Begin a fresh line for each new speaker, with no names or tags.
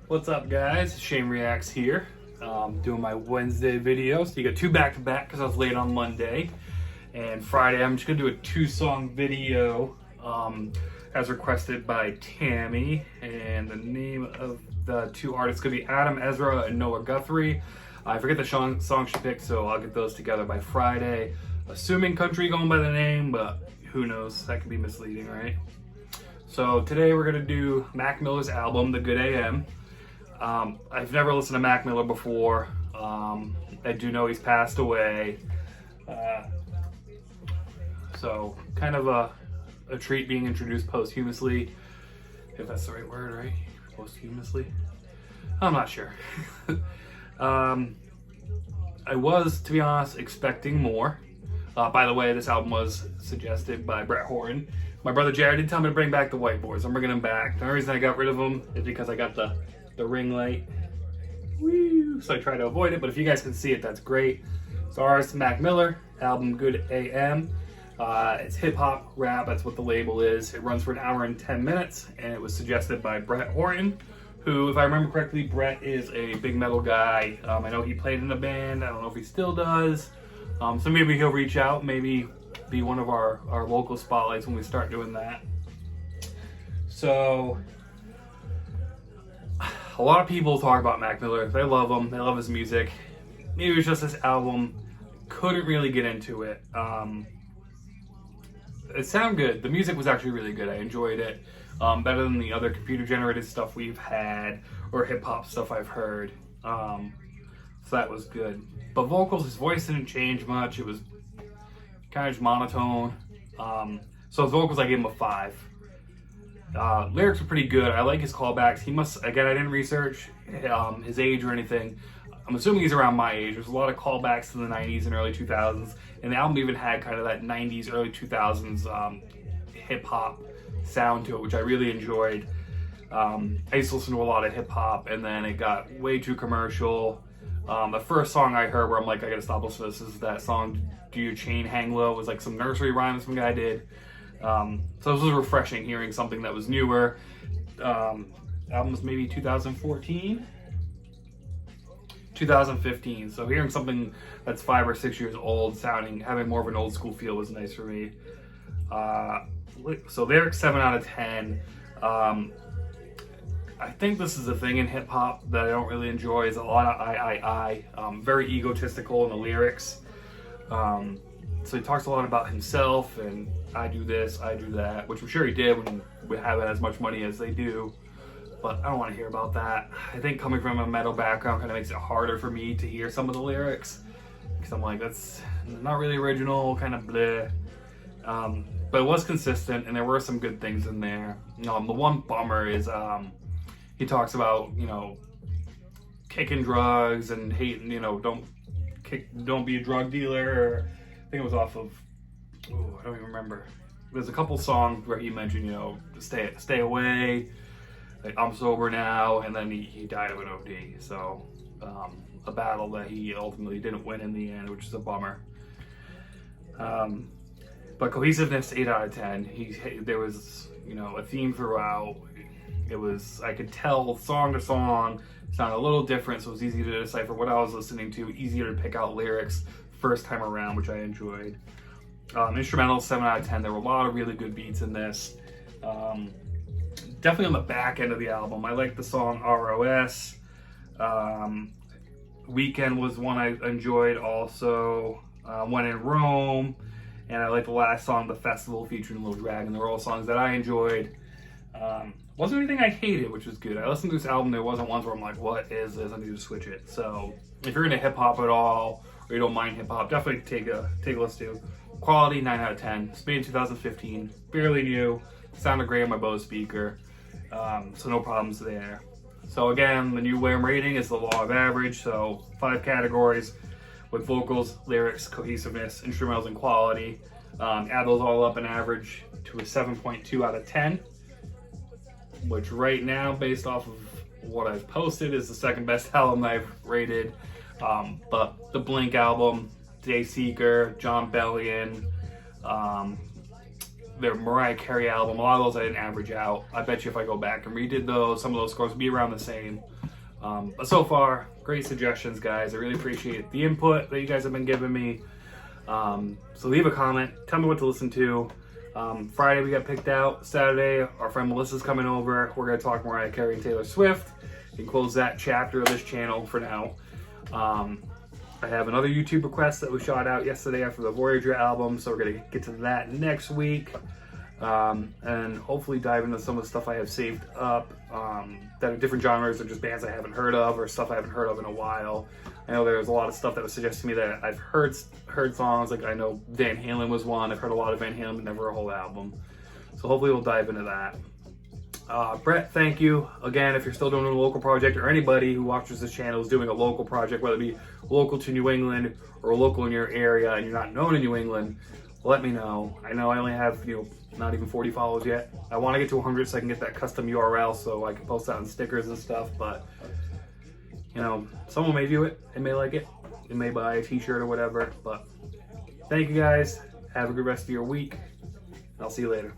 What's up, guys? Shane Reacts here. Doing my Wednesday video. So you got two back-to-back because I was late on Monday. And Friday, I'm just going to do a two-song video as requested by Tammy. And the name of the two artists could be Adam Ezra and Noah Guthrie. I forget the song she picked, so I'll get those together by Friday. Assuming country going by the name, but who knows? That could be misleading, right? So today we're going to do Mac Miller's album, The Good AM. I've never listened to Mac Miller before. I do know he's passed away. So kind of a treat being introduced posthumously, if that's the right word, right? Posthumously? I'm not sure. I was, to be honest, expecting more. By the way, this album was suggested by Brett Horton. My brother Jared did tell me to bring back the whiteboards. I'm bringing them back. The only reason I got rid of them is because I got the ring light. Woo! So I try to avoid it, but if you guys can see it, that's great. So ours, Mac Miller, album Good AM. It's hip-hop rap, that's what the label is. It runs for an hour and 10 minutes, and it was suggested by Brett Horton, who, if I remember correctly, Brett is a big metal guy. I know he played in a band. I don't know if he still does. So maybe he'll reach out, maybe be one of our local spotlights when we start doing that. So a lot of people talk about Mac Miller. They love him. They love his music. Maybe it was just this album. Couldn't really get into it. It sounded good. The music was actually really good. I enjoyed it. Better than the other computer-generated stuff we've had or hip-hop stuff I've heard. So that was good. But vocals, his voice didn't change much. It was kind of just monotone. So his vocals, I gave him a 5. Lyrics are pretty good. I like his callbacks. He must, again, I didn't research his age or anything. I'm assuming he's around my age. There's a lot of callbacks to the 90s and early 2000s. And the album even had kind of that 90s, early 2000s hip-hop sound to it, which I really enjoyed. I used to listen to a lot of hip-hop, and then it got way too commercial. The first song I heard where I'm like, I gotta stop listening to this is that song, Do Your Chain Hang Low. It was like some nursery rhyme some guy did. So this was refreshing hearing something that was newer. Album was maybe 2014? 2015. So hearing something that's 5 or 6 years old, having more of an old school feel was nice for me. So lyrics 7 out of 10. I think this is a thing in hip hop that I don't really enjoy. Is a lot of I. Very egotistical in the lyrics. So he talks a lot about himself and I do this, I do that, which I'm sure he did when we haven't as much money as they do. But I don't want to hear about that. I think coming from a metal background kind of makes it harder for me to hear some of the lyrics. Because I'm like, that's not really original, kind of bleh. But it was consistent and there were some good things in there. The one bummer is he talks about, kicking drugs and hating, don't be a drug dealer. Or I think it was off of, I don't even remember. There's a couple songs where he mentioned, stay away. Like, I'm sober now, and then he died of an OD. So a battle that he ultimately didn't win in the end, which is a bummer. But cohesiveness, 8 out of 10. There was, a theme throughout. I could tell song to song sounded a little different, so it was easy to decipher what I was listening to, easier to pick out lyrics first time around, which I enjoyed. Instrumentals, 7 out of 10. There were a lot of really good beats in this. Definitely on the back end of the album. I like the song ROS. Weekend was one I enjoyed also. When in Rome. And I like the last song, The Festival, featuring Lil Dragon. They were all songs that I enjoyed. Wasn't anything I hated, which was good. I listened to this album, there wasn't ones where I'm like, what is this? I need to switch it. So if you're into hip hop at all, or you don't mind hip hop, definitely take a listen to. Quality, 9 out of 10. It's made in 2015, fairly new. Sounded great on my Bose speaker, so no problems there. So again, the new WHAM rating is the law of average, so 5 categories with vocals, lyrics, cohesiveness, instrumentals, and quality. Add those all up and average to a 7.2 out of 10, which right now, based off of what I've posted, is the second best album I've rated. But the Blink album, Dayseeker, John Bellion, their Mariah Carey album. A lot of those I didn't average out. I bet you if I go back and redid those, some of those scores would be around the same. But so far, great suggestions, guys. I really appreciate the input that you guys have been giving me. So leave a comment. Tell me what to listen to. Friday we got picked out. Saturday, our friend Melissa's coming over. We're going to talk Mariah Carey and Taylor Swift and close that chapter of this channel for now. I have another YouTube request that we shot out yesterday after the Voyager album, so we're going to get to that next week. And hopefully dive into some of the stuff I have saved up that are different genres or just bands I haven't heard of or stuff I haven't heard of in a while. I know there's a lot of stuff that was suggested to me that I've heard songs, like I know Van Halen was one. I've heard a lot of Van Halen, but never a whole album. So hopefully we'll dive into that. Brett, thank you. Again, if you're still doing a local project, or anybody who watches this channel is doing a local project, whether it be local to New England or local in your area and you're not known in New England, let me know. I know I only have, not even 40 follows yet. I want to get to 100 so I can get that custom URL so I can post that on stickers and stuff, but someone may view it, they may like it, they may buy a t-shirt or whatever, but thank you guys. Have a good rest of your week. I'll see you later.